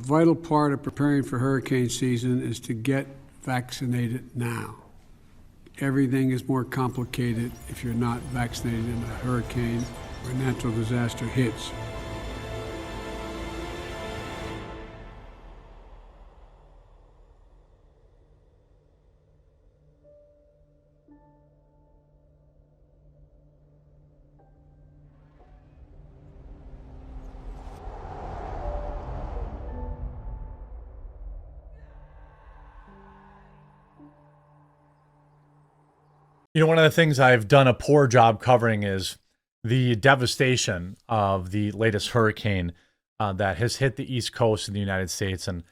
vital part of preparing for hurricane season is to get vaccinated now. Everything is more complicated if you're not vaccinated in a hurricane or natural disaster hits. One of the things I've done a poor job covering is the devastation of the latest hurricane that has hit the East Coast of the United States, and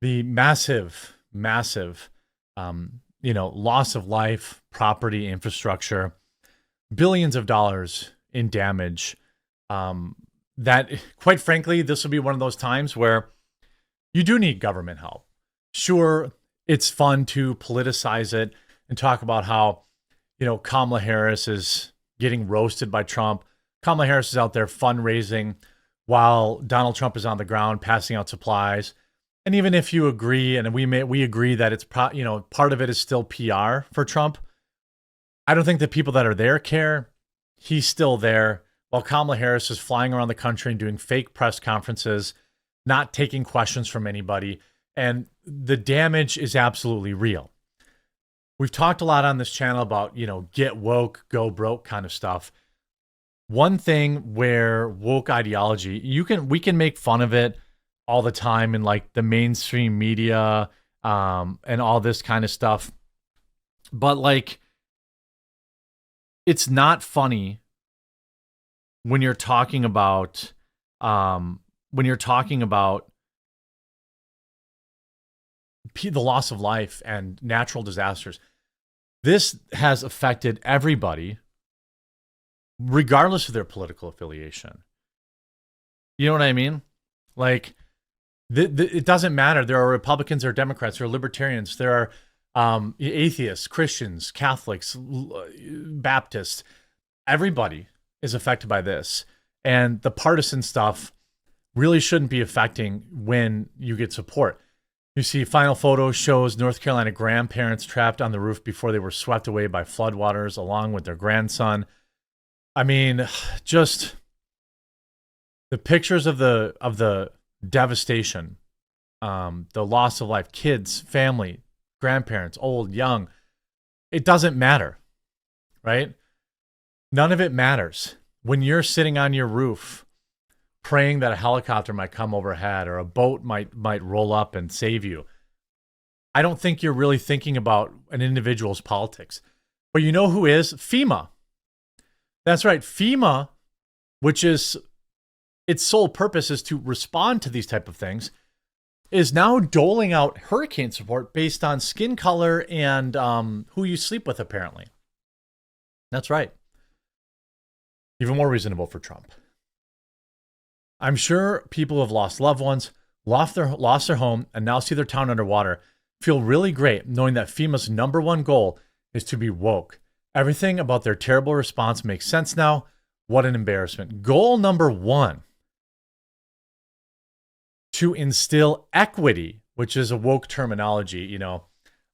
the massive, massive, loss of life, property, infrastructure, billions of dollars in damage. That, quite frankly, this will be one of those times where you do need government help. Sure, it's fun to politicize it and talk about how Kamala Harris is getting roasted by Trump. Kamala Harris is out there fundraising while Donald Trump is on the ground passing out supplies. And even if you agree, and we agree that it's part of it is still PR for Trump, I don't think the people that are there care. He's still there while Kamala Harris is flying around the country and doing fake press conferences, not taking questions from anybody. And the damage is absolutely real. We've talked a lot on this channel about, get woke, go broke kind of stuff. One thing where woke ideology, we can make fun of it all the time in like the mainstream media and all this kind of stuff. But like, it's not funny when you're talking about the loss of life and natural disasters. This has affected everybody, regardless of their political affiliation. You know what I mean? Like, it doesn't matter. There are Republicans, there are Democrats, there are Libertarians, there are atheists, Christians, Catholics, Baptists. Everybody is affected by this. And the partisan stuff really shouldn't be affecting when you get support. You see, final photo shows North Carolina grandparents trapped on the roof before they were swept away by floodwaters, along with their grandson. I mean, just the pictures of the devastation, the loss of life, kids, family, grandparents, old, young. It doesn't matter, right? None of it matters. When you're sitting on your roof, praying that a helicopter might come overhead or a boat might roll up and save you, I don't think you're really thinking about an individual's politics. But you know who is? FEMA. That's right. FEMA, which is its sole purpose is to respond to these type of things, is now doling out hurricane support based on skin color and who you sleep with, apparently. That's right. Even more reasonable for Trump. I'm sure people who have lost loved ones, lost their home, and now see their town underwater feel really great knowing that FEMA's #1 goal is to be woke. Everything about their terrible response makes sense now. What an embarrassment. Goal #1, to instill equity, which is a woke terminology,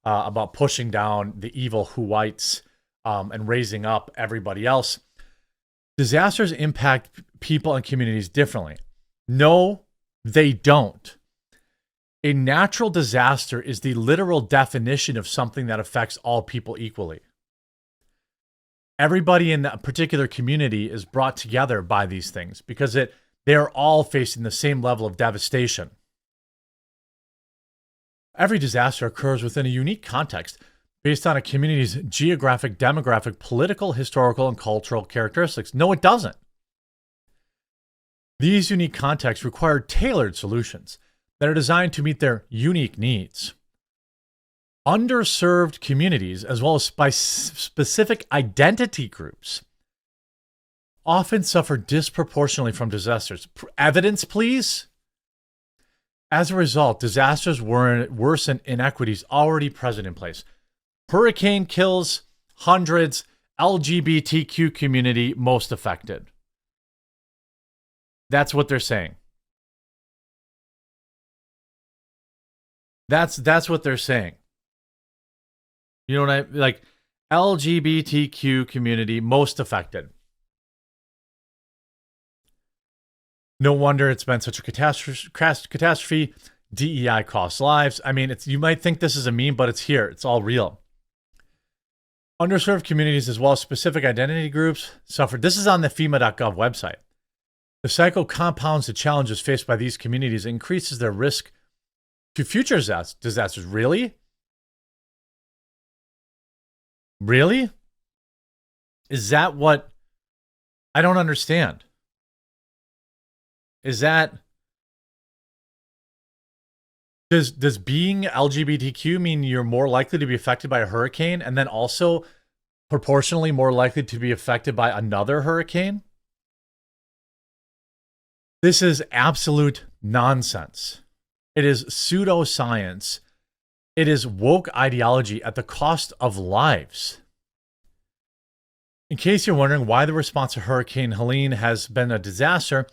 about pushing down the evil whites and raising up everybody else. Disasters impact people and communities differently. No, they don't. A natural disaster is the literal definition of something that affects all people equally. Everybody in that particular community is brought together by these things because they are all facing the same level of devastation. Every disaster occurs within a unique context based on a community's geographic, demographic, political, historical, and cultural characteristics. No, it doesn't. These unique contexts require tailored solutions that are designed to meet their unique needs. Underserved communities, as well as by specific identity groups, often suffer disproportionately from disasters. Evidence, please? As a result, disasters worsen inequities already present in place. Hurricane kills hundreds, LGBTQ community most affected. That's what they're saying. That's what they're saying. You know what I like? LGBTQ community most affected. No wonder it's been such a catastrophe. DEI costs lives. I mean, you might think this is a meme, but it's here. It's all real. Underserved communities as well as specific identity groups suffered. This is on the FEMA.gov website. The cycle compounds the challenges faced by these communities, increases their risk to future disasters. Really? Really? Is that what? I don't understand. Is that, does being LGBTQ mean you're more likely to be affected by a hurricane and then also proportionally more likely to be affected by another hurricane? This is absolute nonsense. It is pseudoscience. It is woke ideology at the cost of lives. In case you're wondering why the response to Hurricane Helene has been a disaster,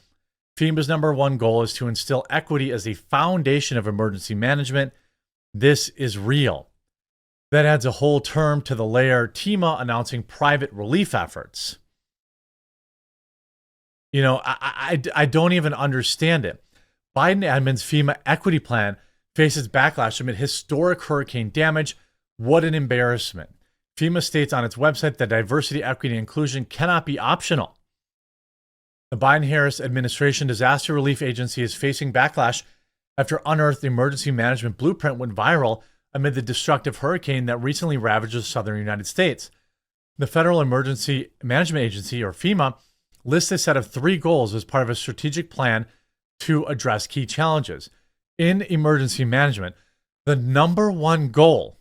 FEMA's number one goal is to instill equity as a foundation of emergency management. This is real. That adds a whole term to the layer, FEMA announcing private relief efforts. You know, I don't even understand it. Biden admin's FEMA equity plan faces backlash amid historic hurricane damage. What an embarrassment. FEMA states on its website that diversity, equity, and inclusion cannot be optional. The Biden-Harris administration disaster relief agency is facing backlash after unearthed emergency management blueprint went viral amid the destructive hurricane that recently ravaged the southern United States. The Federal Emergency Management Agency, or FEMA, lists a set of 3 goals as part of a strategic plan to address key challenges. In emergency management, the number one goal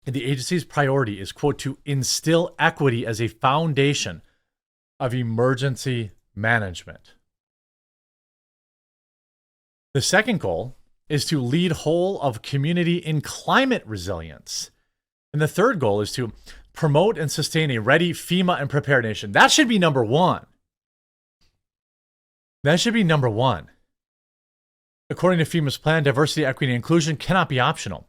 in the agency's priority is, quote, to instill equity as a foundation of emergency management. The second goal is to lead whole of community in climate resilience. And the third goal is to promote and sustain a ready FEMA and prepared nation. That should be number one. That should be number one. According to FEMA's plan, diversity, equity, and inclusion cannot be optional.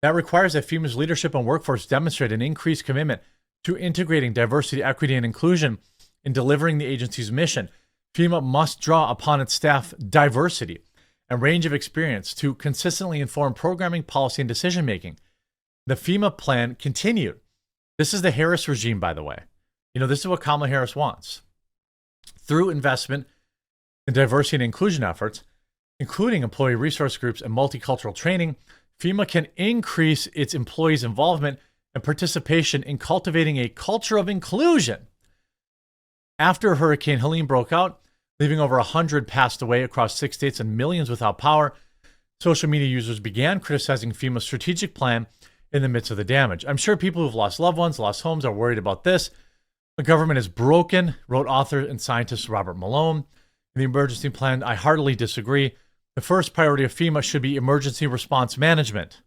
That requires that FEMA's leadership and workforce demonstrate an increased commitment to integrating diversity, equity, and inclusion in delivering the agency's mission. FEMA must draw upon its staff diversity and range of experience to consistently inform programming, policy, and decision-making. The FEMA plan continued. This is the Harris regime, by the way. You know, this is what Kamala Harris wants. Through investment in diversity and inclusion efforts, including employee resource groups and multicultural training, FEMA can increase its employees' involvement and participation in cultivating a culture of inclusion. After Hurricane Helene broke out, leaving over 100 passed away across 6 states and millions without power, social media users began criticizing FEMA's strategic plan in the midst of the damage. I'm sure people who've lost loved ones, lost homes, are worried about this. The government is broken, wrote author and scientist Robert Malone. In the emergency plan, I heartily disagree. The first priority of FEMA should be emergency response management.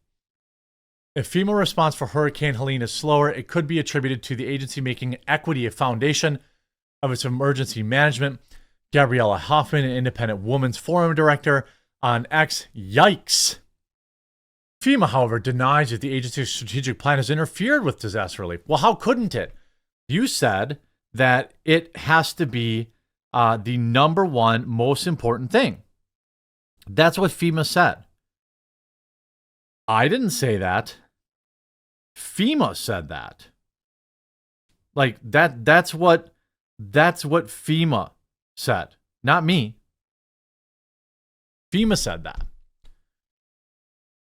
If FEMA response for Hurricane Helene is slower, it could be attributed to the agency making equity a foundation of its emergency management. Gabriella Hoffman, an independent women's forum director on X, yikes. FEMA, however, denies that the agency's strategic plan has interfered with disaster relief. Well, how couldn't it? You said that it has to be the number one most important thing. That's what FEMA said. I didn't say that. FEMA said that. Like that's what FEMA said, not me. FEMA said that.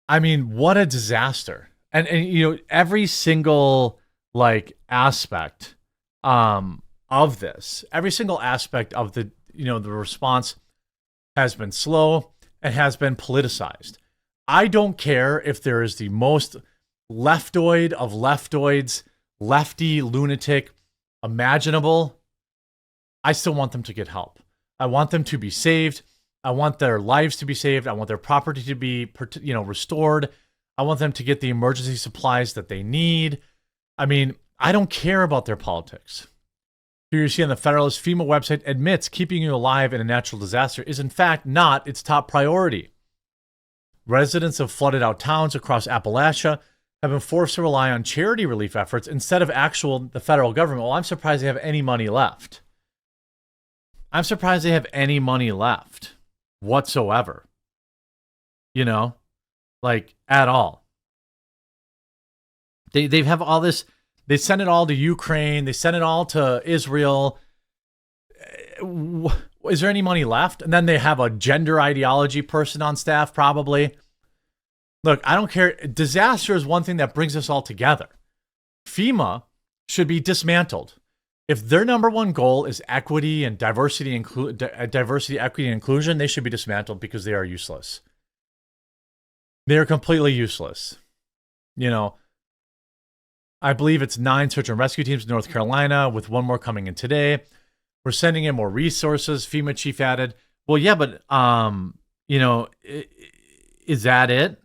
I mean, what a disaster. And you know, every single like aspect of this, every single aspect of the, you know, the response has been slow and has been politicized. I don't care if there is the most leftoid of leftoids, lefty lunatic imaginable. I still want them to get help. I want them to be saved. I want their lives to be saved. I want their property to be, you know, restored. I want them to get the emergency supplies that they need. I mean, I don't care about their politics. Here you see on the Federalist, FEMA website admits keeping you alive in a natural disaster is in fact not its top priority. residents of flooded out towns across Appalachia have been forced to rely on charity relief efforts instead of the federal government. Well, I'm surprised they have any money left. I'm surprised they have any money left whatsoever. You know, like at all. They have all this. They send it all to Ukraine. They send it all to Israel. Is there any money left? And then they have a gender ideology person on staff, probably. Look, I don't care. Disaster is one thing that brings us all together. FEMA should be dismantled. If their number one goal is equity and diversity, equity, and inclusion, they should be dismantled because they are useless. They are completely useless. You know, I believe it's 9 search and rescue teams in North Carolina, with one more coming in today. We're sending in more resources, FEMA chief added. Well, yeah, but, you know, is that it?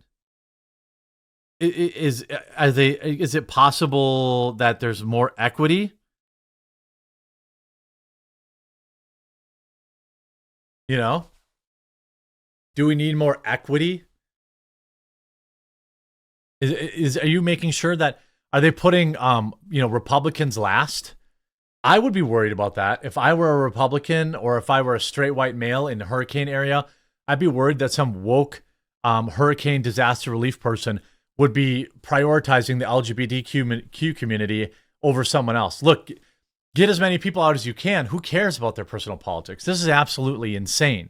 Is it possible that there's more equity? You know, do we need more equity? Are you making sure that, are they putting, you know, Republicans last? I would be worried about that. If I were a Republican or if I were a straight white male in the hurricane area, I'd be worried that some woke hurricane disaster relief person would be prioritizing the LGBTQ community over someone else. Look, get as many people out as you can. Who cares about their personal politics? This is absolutely insane.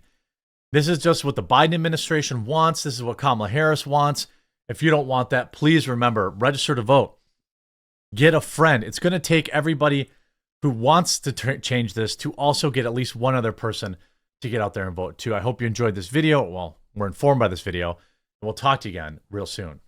This is just what the Biden administration wants. This is what Kamala Harris wants. If you don't want that, please remember, register to vote. Get a friend. It's going to take everybody who wants to change this to also get at least one other person to get out there and vote too. I hope you enjoyed this video. Well, we're informed by this video. We'll talk to you again real soon.